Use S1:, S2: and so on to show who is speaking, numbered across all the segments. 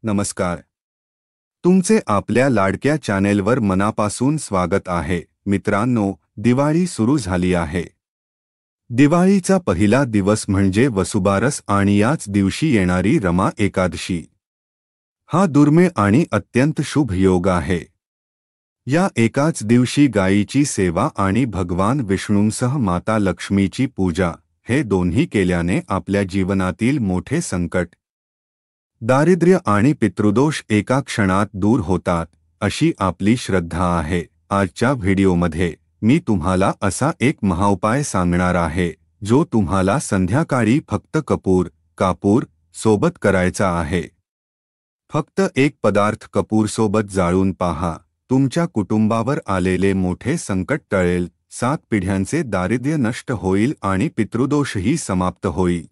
S1: नमस्कार. तुमचे आपल्या लाडक्या चॅनेलवर मनापासून स्वागत आहे. मित्रांनो, दिवाळी सुरू झाली आहे. दिवाळीचा पहिला दिवस म्हणजे वसुबारस आणि याच दिवशी येणारी रमा एकादशी. हा दुर्मिळ आणि अत्यंत शुभ योग आहे. या एकाच दिवशी गायीची सेवा आणि भगवान विष्णूंसह माता लक्ष्मीची पूजा हे दोन्ही केल्याने आपल्या जीवनातील मोठे संकट, दारिद्र्य आणि पितृदोष एका क्षणात दूर होतात, अशी आपली श्रद्धा आहे. आजच्या व्हिडिओमध्ये मी तुम्हाला असा एक महाउपाय सांगणार आहे जो तुम्हाला संध्याकाळी फक्त कापूर सोबत करायचा आहे. फक्त एक पदार्थ कपूर सोबत जाळून पहा. तुमच्या कुटुंबावर आलेले मोठे संकट टळेल, 7 पिढ्यांचे दारिद्र्य नष्ट होईल आणि पितृदोषही समाप्त होईल.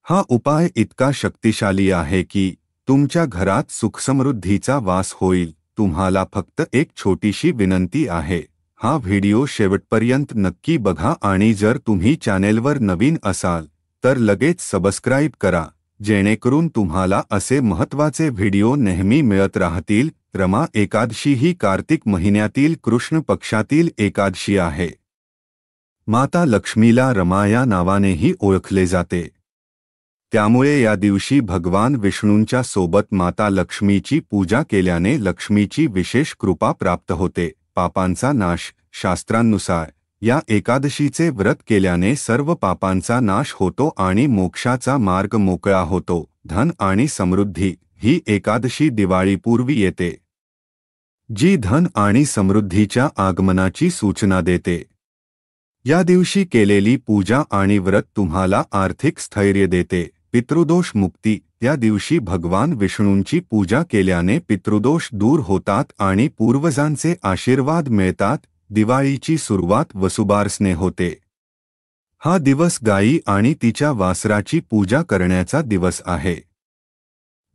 S1: हा उपाय इतका शक्तिशाली आहे की तुमच्या घरात सुखसमृद्धीचा वास होईल. तुम्हाला फक्त एक छोटीशी विनंती आहे. हा व्हिडिओ शेवटपर्यंत नक्की बघा आणि जर तुम्ही चॅनेलवर नवीन असाल तर लगेच सबस्क्राईब करा, जेणेकरून तुम्हाला असे महत्त्वाचे व्हिडिओ नेहमी मिळत राहतील. रमा एकादशी ही कार्तिक महिन्यातील कृष्ण पक्षातील एकादशी आहे. माता लक्ष्मीला रमा या नावानेही ओळखले जाते. त्यामुळे या दिवशी भगवान विष्णूंच्या सोबत माता लक्ष्मीची पूजा केल्याने लक्ष्मीची विशेष कृपा प्राप्त होते. पापांचा नाश. शास्त्रांनुसार या एकादशीचे व्रत केल्याने सर्व पापांचा नाश होतो आणि मोक्षाचा मार्ग मोकळा होतो. धन आणि समृद्धी. ही एकादशी दिवाळीपूर्वी येते, जी धन आणि समृद्धीच्या आगमनाची सूचना देते. या दिवशी केलेली पूजा आणि व्रत तुम्हाला आर्थिक स्थैर्य देते. पितृदोष मुक्ती. या दिवशी भगवान विष्णूंची पूजा केल्याने पितृदोष दूर होतात आणि पूर्वजांचे आशीर्वाद मिळतात. दिवाळीची सुरुवात वसुबारसने होते. हा दिवस गायी आणि तिच्या वासराची पूजा करण्याचा दिवस आहे.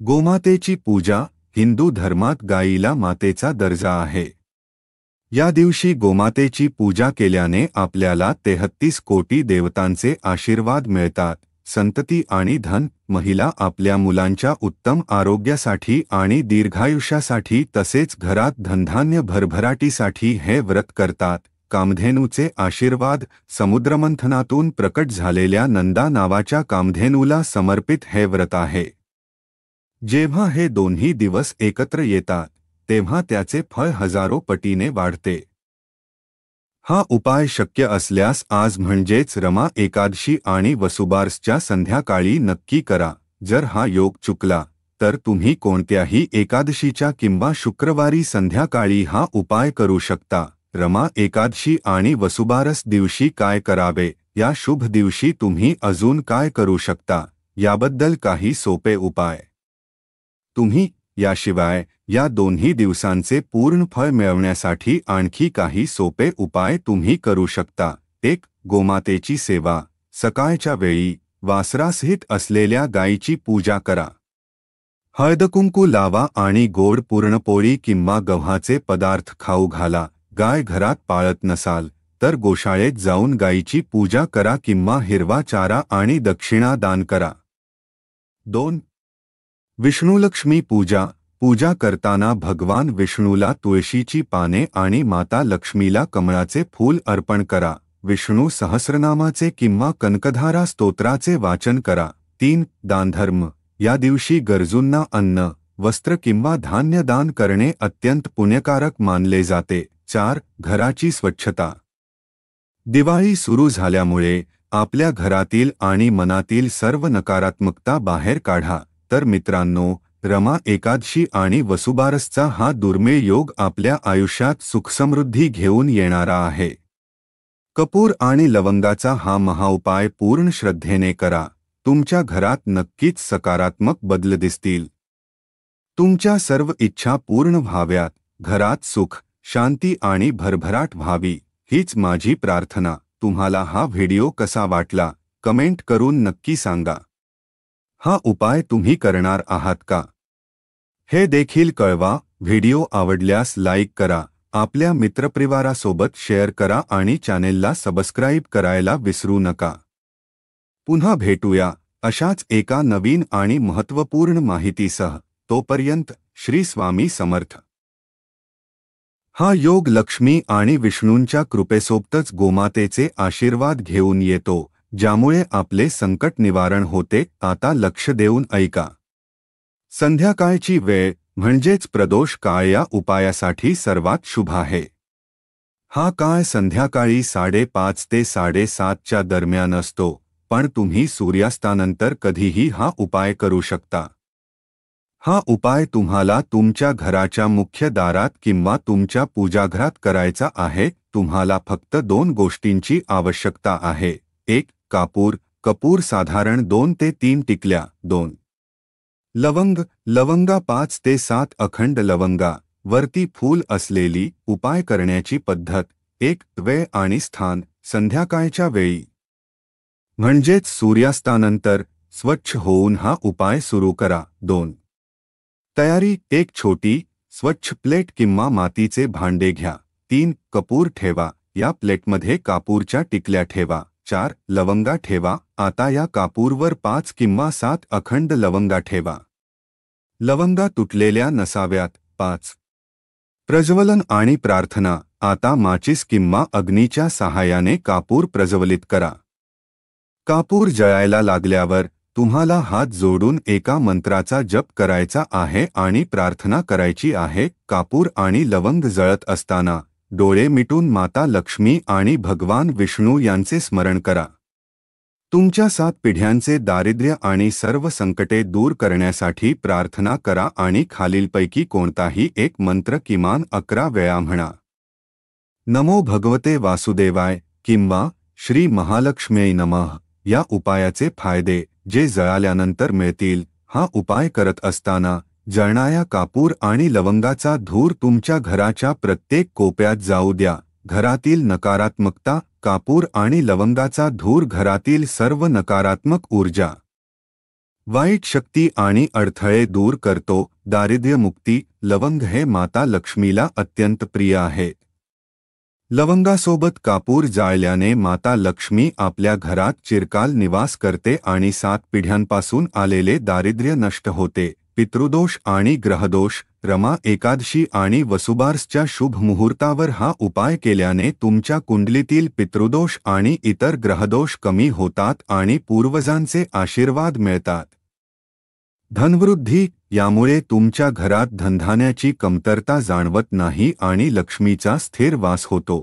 S1: गोमातेची पूजा. हिंदू धर्मात गायीला मातेचा दर्जा आहे. या दिवशी गोमातेची पूजा केल्याने आपल्याला 33 कोटी देवतांचे आशीर्वाद मिळतात. संतती आणि धन. महिला आपल्या मुलांच्या उत्तम आरोग्यासाठी आणि दीर्घायुष्यासाठी तसेच घरात धनधान्य भरभराटीसाठी हे व्रत करतात. कामधेनूचे आशीर्वाद. समुद्रमंथनातून प्रकट झालेल्या नंदा नावाच्या कामधेनूला समर्पित हे व्रत आहे. जेव्हा हे दोन्ही दिवस एकत्र येतात तेव्हा त्याचे फळ हजारो पटीने वाढते. हा उपाय शक्य असल्यास आज म्हणजेच रमा एकादशी आणि वसुबारसच्या संध्याकाळी नक्की करा. जर हा योग चुकला तर तुम्ही कोणत्याही एकादशीच्या किंवा शुक्रवारी संध्याकाळी हा उपाय करू शकता. रमा एकादशी आणि वसुबारस दिवशी काय करावे? या शुभ दिवशी तुम्ही अजून काय करू शकता याबद्दल काही सोपे उपाय. तुम्ही याशिवाय या दोन्ही दिवसांचे पूर्ण फळ मिळवण्यासाठी आणखी काही सोपे उपाय तुम्ही करू शकता. 1. गोमातेची सेवा. सकाळच्या वेळी वासरासहित असलेल्या गायीची पूजा करा. हळदकुंकू लावा आणि गोड पुरणपोळी किंवा गव्हाचे पदार्थ खाऊ घाला. गाय घरात पाळत नसाल तर गोशाळेत जाऊन गायीची पूजा करा किंवा हिरवा चारा आणि दक्षिणा दान करा. 2. विष्णुलक्ष्मी पूजा. पूजा करताना भगवान विष्णूला तुळशीची पाने आणि माता लक्ष्मीला कमळाचे फूल अर्पण करा. विष्णू सहस्रनामाचे किंवा कनकधारा स्तोत्राचे वाचन करा. 3. दानधर्म. या दिवशी गरजूंना अन्न, वस्त्र किंवा धान्य दान करणे अत्यंत पुण्यकारक मानले जाते. 4. घराची स्वच्छता. दिवाळी सुरू झाल्यामुळे आपल्या घरातील आणि मनातील सर्व नकारात्मकता बाहेर काढा. तर मित्रांनो, रमा एकादशी आणि वसुबारसचा हा दुर्मिळ योग आपल्या आयुष्यात सुखसमृद्धी घेऊन येणारा आहे. कपूर आणि लवंगाचा हा महाउपाय पूर्ण श्रद्धेने करा. तुमच्या घरात नक्कीच सकारात्मक बदल दिसतील. तुमच्या सर्व इच्छा पूर्ण व्हाव्यात. घरात सुख, शांती आणि भरभराट व्हावी, हीच माझी प्रार्थना. तुम्हाला हा व्हिडिओ कसा वाटला कमेंट करून नक्की सांगा. हा उपाय तुम्ही करणार आहात का हे देखील कळवा. व्हिडिओ आवडल्यास लाईक करा, आपल्या मित्रपरिवारासोबत शेअर करा आणि चॅनेलला सबस्क्राईब करायला विसरू नका. पुन्हा भेटूया अशाच एका नवीन आणि महत्त्वपूर्ण माहितीसह. तोपर्यंत श्री स्वामी समर्थ. हा योग लक्ष्मी आणि विष्णूंच्या कृपेसोबतच गोमातेचे आशीर्वाद घेऊन येतो, ज्यामुळे आपले संकट निवारण होते. आता लक्ष देऊन ऐका. संध्याकाळची वेळ म्हणजेच प्रदोष काळ या उपायासाठी सर्वात शुभ आहे. हा काळ संध्याकाळी 5:30 ते 7:30च्या दरम्यान असतो, पण तुम्ही सूर्यास्तानंतर कधीही हा उपाय करू शकता. हा उपाय तुम्हाला तुमच्या घराच्या मुख्य दारात किंवा तुमच्या पूजाघरात करायचा आहे. तुम्हाला फक्त 2 गोष्टींची आवश्यकता आहे. 1. कपूर साधारण 2 ते 3 टिकल्या. 2. लवंगा 5 ते 7 अखंड लवंगा. वरती फूल असलेली. उपाय करण्याची पद्धत. 1. वेळ आणि स्थान संध्याकाळच्या वेळी म्हणजेच सूर्यास्तानंतर स्वच्छ होऊन हा उपाय सुरू करा. 2. तयारी. 1 छोटी स्वच्छ प्लेट किंवा मातीचे भांडे घ्या. 3. कपूर ठेवा. या प्लेटमध्ये कापूरच्या टिकल्या ठेवा. 4. लवंगा ठेवा. आता या कापूरवर 5 किंवा 7 अखंड लवंगा ठेवा. लवंगा तुटलेल्या नसाव्यात. 5. प्रज्वलन आणि प्रार्थना. आता माचीस किंवा अग्नीच्या सहाय्याने कापूर प्रज्वलित करा. कापूर जळायला लागल्यावर तुम्हाला हात जोडून एका मंत्राचा जप करायचा आहे आणि प्रार्थना करायची आहे. कापूर आणि लवंग जळत असताना डोळे मिटून माता लक्ष्मी आणि भगवान विष्णू यांचे स्मरण करा. तुमच्या 7 पिढ्यांचे दारिद्र्य आणि सर्व संकटे दूर करण्यासाठी प्रार्थना करा आणि खालीलपैकी कोणताही एक मंत्र किमान 11 वेळा म्हणा. नमो भगवते वासुदेवाय किंवा श्री महालक्ष्म्यै नमः. या उपायाचे फायदे जे जळाल्यानंतर मिळतील. हा उपाय करत असताना जळणाऱ्या कापूर आणि लवंगाचा धूर तुमच्या घराच्या प्रत्येक कोपऱ्यात जाऊ द्या. घरातील नकारात्मकता. कापूर आणि लवंगाचा धूर घरातील सर्व नकारात्मक ऊर्जा, वाईट शक्ती आणि अडथळे दूर करतो. दारिद्र्यमुक्ती. लवंग हे माता लक्ष्मीला अत्यंत प्रिय आहे. लवंगासोबत कापूर जाळल्याने माता लक्ष्मी आपल्या घरात चिरकाल निवास करते आणि 7 पिढ्यांपासून आलेले दारिद्र्य नष्ट होते. पितृदोष आणि ग्रहदोष. रमा एकादशी आणि वसुबारसच्या शुभ मुहूर्तावर हा उपाय केल्याने तुमच्या कुंडलीतील पितृदोष आणि इतर ग्रहदोष कमी होतात आणि पूर्वजांचे आशीर्वाद मिळतात. धनवृद्धी. यामुळे तुमच्या घरात धनधान्याची कमतरता जाणवत नाही आणि लक्ष्मीचा स्थिर वास होतो.